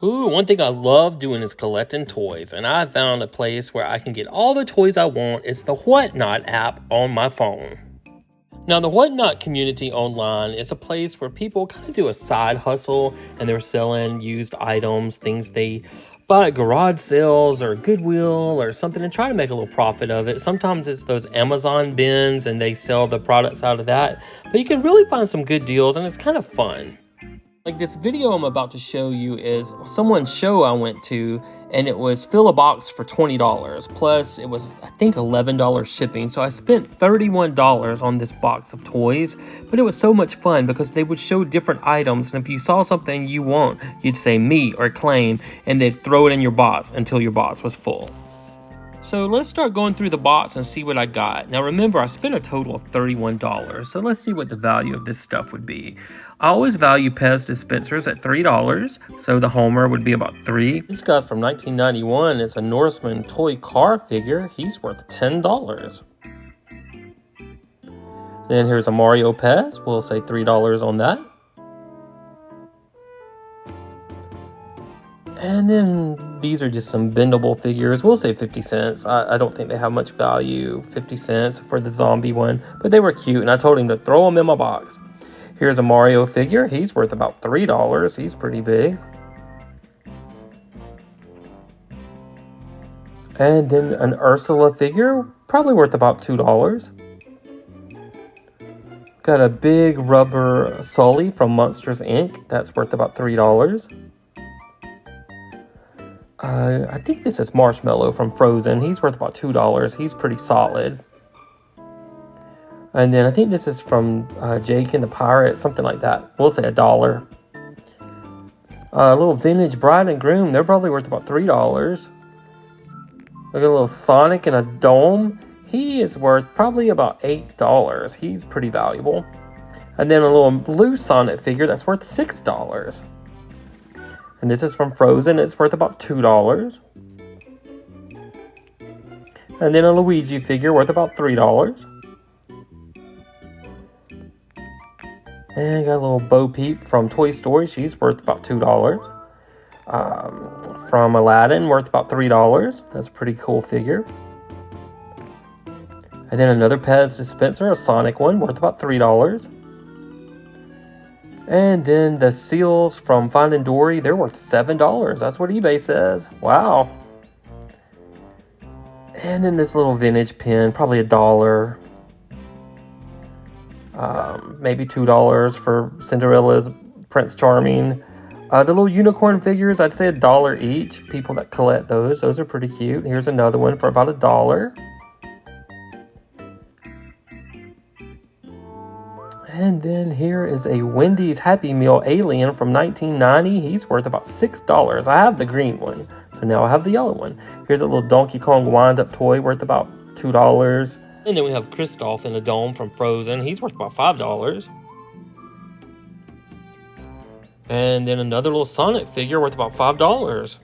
Ooh, one thing I love doing is collecting toys, and I found a place where I can get all the toys I want. It's the Whatnot app on my phone. Now, the Whatnot community online is a place where people kind of do a side hustle, and they're selling used items, things they buy at garage sales or Goodwill or something, and try to make a little profit of it. Sometimes it's those Amazon bins and they sell the products out of that, but you can really find some good deals, and it's kind of fun. Like this video I'm about to show you is someone's show I went to, and it was fill a box for $20. Plus, it was, I think, $11 shipping. So I spent $31 on this box of toys, but it was so much fun because they would show different items. And if you saw something you want, you'd say me or claim, and they'd throw it in your box until your box was full. So let's start going through the box and see what I got. Now remember, I spent a total of $31, so let's see what the value of this stuff would be. I always value Pez dispensers at $3, so the Homer would be about $3. This guy's from 1991. It's a Norseman toy car figure. He's worth $10. Then here's a Mario Pez. We'll say $3 on that. And then these are just some bendable figures. We'll say 50 cents. I don't think they have much value. 50 cents for the zombie one, but they were cute, and I told him to throw them in my box. Here's a Mario figure. He's worth about $3. He's pretty big. And then an Ursula figure, probably worth about $2. Got a big rubber Sully from Monsters, Inc. That's worth about $3. I think this is Marshmallow from Frozen. He's worth about $2. He's pretty solid. And then I think this is from Jake and the Pirate, something like that. We'll say $1. A little vintage bride and groom. They're probably worth about $3. Look at a little Sonic in a dome. He is worth probably about $8. He's pretty valuable. And then a little blue Sonic figure that's worth $6. And this is from Frozen. It's worth about $2. And then a Luigi figure worth about $3. And got a little Bo Peep from Toy Story. She's worth about $2. From Aladdin, worth about $3. That's a pretty cool figure. And then another Pez dispenser, a Sonic one, worth about $3. And then the seals from Finding Dory, they're worth $7. That's what eBay says. Wow. And then this little vintage pen, probably $1. Maybe $2 for Cinderella's Prince Charming. The little unicorn figures, I'd say $1 each. People that collect those are pretty cute. Here's another one for about $1. And then here is a Wendy's Happy Meal alien from 1990. He's worth about $6. I have the green one, so now I have the yellow one. Here's a little Donkey Kong wind-up toy worth about $2. And then we have Kristoff in a dome from Frozen. He's worth about $5. And then another little Sonic figure worth about $5.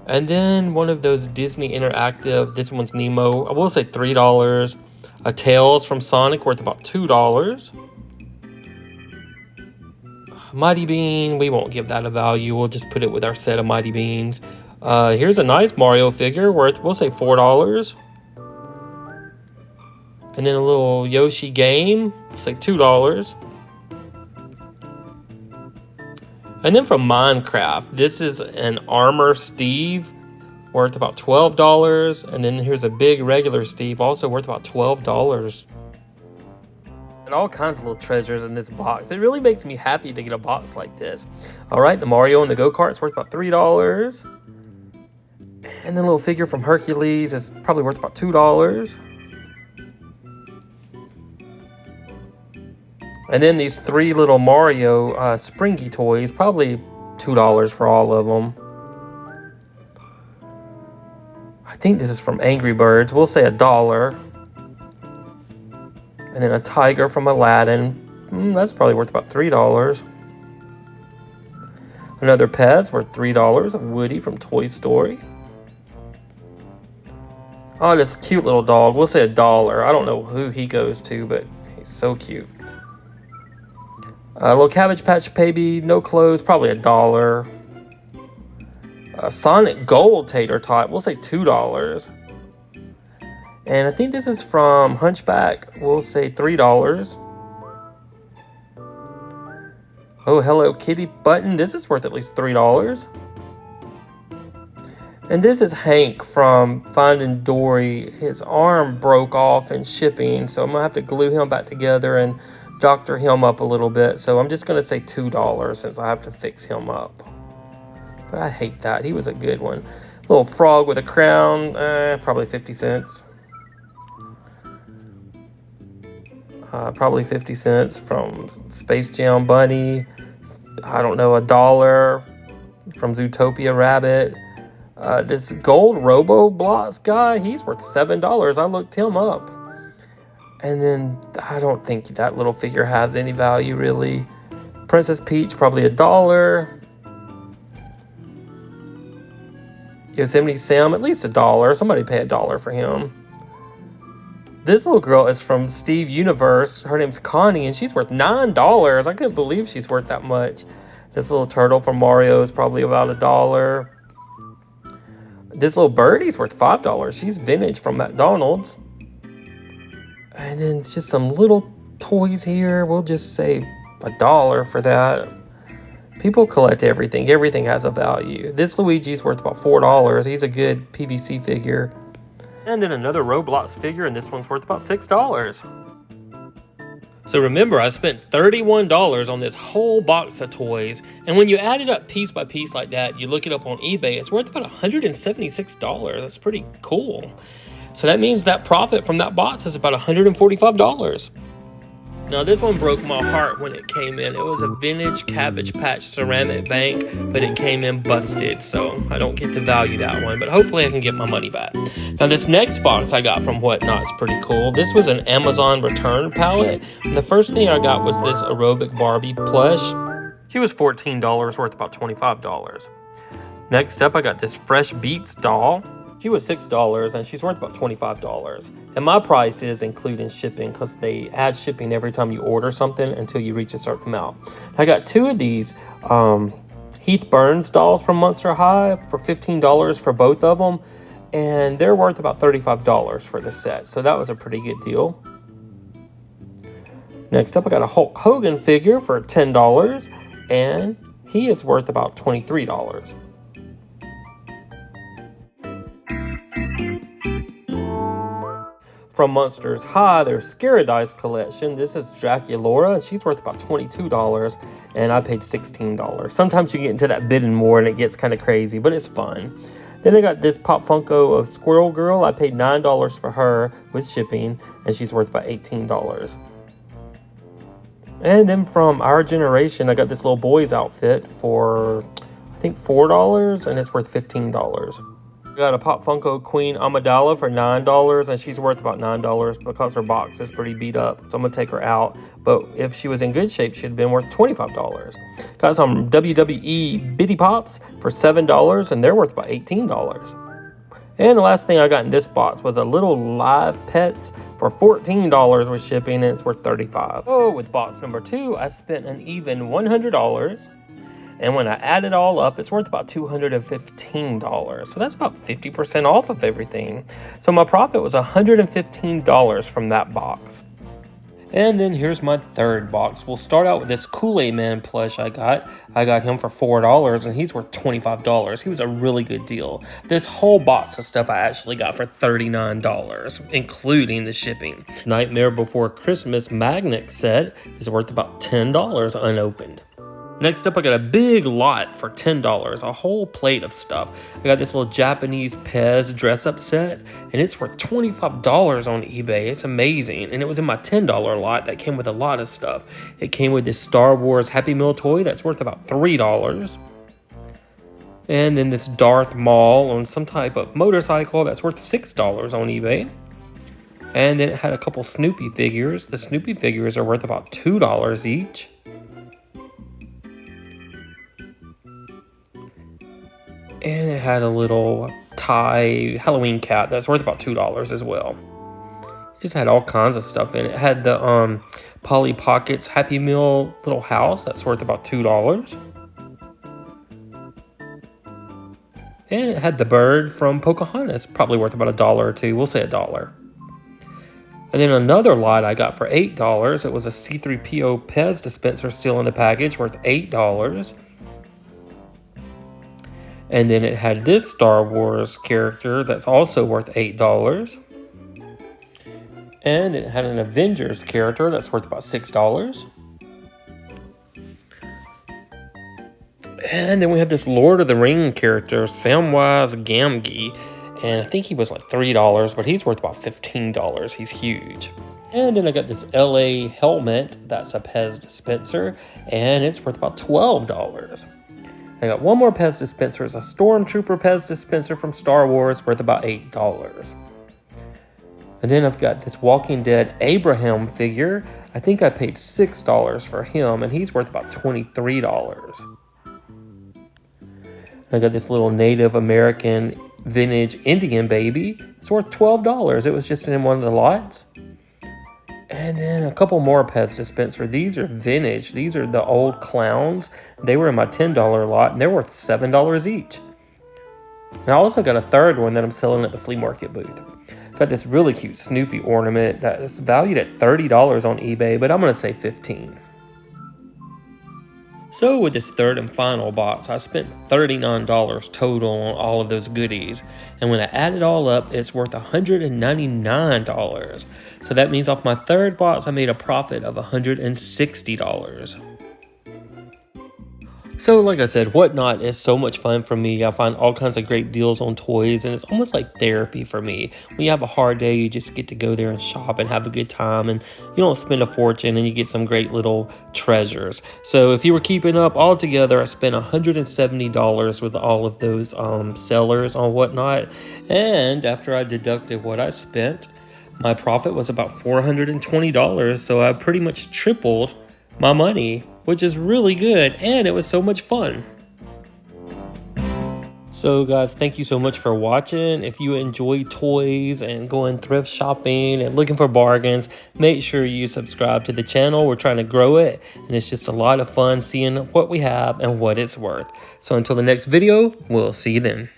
And then one of those Disney Interactive, this one's Nemo, I will say $3. A Tails from Sonic worth about $2. Mighty Bean, we won't give that a value. We'll just put it with our set of Mighty Beans. Here's a nice Mario figure worth, we'll say $4. And then a little Yoshi game, we'll say $2. And then from Minecraft, this is an Armor Steve, worth about $12. And then here's a big regular Steve, also worth about $12. And all kinds of little treasures in this box. It really makes me happy to get a box like this. All right, the Mario and the go-kart's worth about $3. And then a little figure from Hercules is probably worth about $2. And then these 3 little Mario Springy toys, probably $2 for all of them. I think this is from Angry Birds. We'll say $1. And then a tiger from Aladdin. That's probably worth about $3. Another Pez worth $3 of Woody from Toy Story. Oh, this cute little dog. We'll say $1. I don't know who he goes to, but he's so cute. A little Cabbage Patch Baby, no clothes, probably $1. A Sonic Gold tater tot, we'll say $2. And I think this is from Hunchback, we'll say $3. Oh, Hello Kitty button, this is worth at least $3. And this is Hank from Finding Dory. His arm broke off in shipping, so I'm gonna have to glue him back together and doctor him up a little bit. So I'm just gonna say $2 since I have to fix him up. But I hate that, he was a good one. Little frog with a crown, probably 50 cents. Probably 50 cents from Space Jam Bunny. I don't know, $1 from Zootopia Rabbit. This gold Roboblox guy, he's worth $7. I looked him up. And then I don't think that little figure has any value really. Princess Peach, probably $1. Yosemite Sam, at least $1. Somebody pay $1 for him. This little girl is from Steve Universe. Her name's Connie, and she's worth $9. I couldn't believe she's worth that much. This little turtle from Mario is probably about $1. This little birdie's worth $5. She's vintage from McDonald's. And then it's just some little toys here. We'll just say $1 for that. People collect everything. Everything has a value. This Luigi's worth about $4. He's a good PVC figure. And then another Roblox figure, and this one's worth about $6. So remember, I spent $31 on this whole box of toys, and when you add it up piece by piece like that, you look it up on eBay, it's worth about $176. That's pretty cool. So that means that profit from that box is about $145. Now this one broke my heart when it came in. It was a vintage Cabbage Patch ceramic bank, but it came in busted, so I don't get to value that one, but hopefully I can get my money back. Now this next box I got from Whatnot is pretty cool. This was an Amazon return palette, and the first thing I got was this aerobic Barbie plush. She was $14, worth about $25. Next up I got this Fresh Beats doll. She was $6 and she's worth about $25. And my price is including shipping because they add shipping every time you order something until you reach a certain amount. I got two of these Heath Burns dolls from Monster High for $15 for both of them. And they're worth about $35 for the set. So that was a pretty good deal. Next up, I got a Hulk Hogan figure for $10. And he is worth about $23. From Monsters High, their Scaradice collection. This is Draculaura, and she's worth about $22, and I paid $16. Sometimes you get into that bidding war, and it gets kind of crazy, but it's fun. Then I got this Pop Funko of Squirrel Girl. I paid $9 for her with shipping, and she's worth about $18. And then from Our Generation, I got this little boy's outfit for, I think, $4, and it's worth $15. I got a Pop Funko Queen Amidala for $9, and she's worth about $9 because her box is pretty beat up, so I'm going to take her out. But if she was in good shape, she'd have been worth $25. Got some WWE Bitty Pops for $7, and they're worth about $18. And the last thing I got in this box was a little Live Pets for $14 with shipping, and it's worth $35. Oh, with box number 2, I spent an even $100. And when I add it all up, it's worth about $215. So that's about 50% off of everything. So my profit was $115 from that box. And then here's my third box. We'll start out with this Kool-Aid Man plush I got. I got him for $4, and he's worth $25. He was a really good deal. This whole box of stuff I actually got for $39, including the shipping. Nightmare Before Christmas magnet set is worth about $10 unopened. Next up, I got a big lot for $10, a whole plate of stuff. I got this little Japanese Pez dress-up set, and it's worth $25 on eBay. It's amazing, and it was in my $10 lot that came with a lot of stuff. It came with this Star Wars Happy Meal toy that's worth about $3. And then this Darth Maul on some type of motorcycle that's worth $6 on eBay. And then it had a couple Snoopy figures. The Snoopy figures are worth about $2 each. And it had a little Thai Halloween cat that's worth about $2 as well. It just had all kinds of stuff in it. It had the Polly Pockets Happy Meal little house that's worth about $2. And it had the bird from Pocahontas, probably worth about $1 or $2. We'll say $1. And then another lot I got for $8. It was a C3PO Pez dispenser still in the package, worth $8. And then it had this Star Wars character that's also worth $8. And it had an Avengers character that's worth about $6. And then we have this Lord of the Ring character, Samwise Gamgee. And I think he was like $3, but he's worth about $15. He's huge. And then I got this LA helmet. That's a Pez dispenser. And it's worth about $12. I got one more Pez dispenser. It's a Stormtrooper Pez dispenser from Star Wars, worth about $8. And then I've got this Walking Dead Abraham figure. I think I paid $6 for him, and he's worth about $23. I got this little Native American vintage Indian baby. It's worth $12. It was just in one of the lots. And then a couple more Pez dispenser. These are vintage. These are the old clowns. They were in my $10 lot, and they're worth $7 each. And I also got a third one that I'm selling at the flea market booth. Got this really cute Snoopy ornament that is valued at $30 on eBay, but I'm going to say $15. So with this third and final box, I spent $39 total on all of those goodies. And when I add it all up, it's worth $199. So that means off my third box, I made a profit of $160. So like I said, Whatnot is so much fun for me. I find all kinds of great deals on toys, and it's almost like therapy for me. When you have a hard day, you just get to go there and shop and have a good time, and you don't spend a fortune, and you get some great little treasures. So if you were keeping up, all together, I spent $170 with all of those sellers on Whatnot. And after I deducted what I spent, my profit was about $420. So I pretty much tripled my money, which is really good, and it was so much fun. So guys, thank you so much for watching. If you enjoy toys and going thrift shopping and looking for bargains, make sure you subscribe to the channel. We're trying to grow it, and it's just a lot of fun seeing what we have and what it's worth. So until the next video, we'll see you then.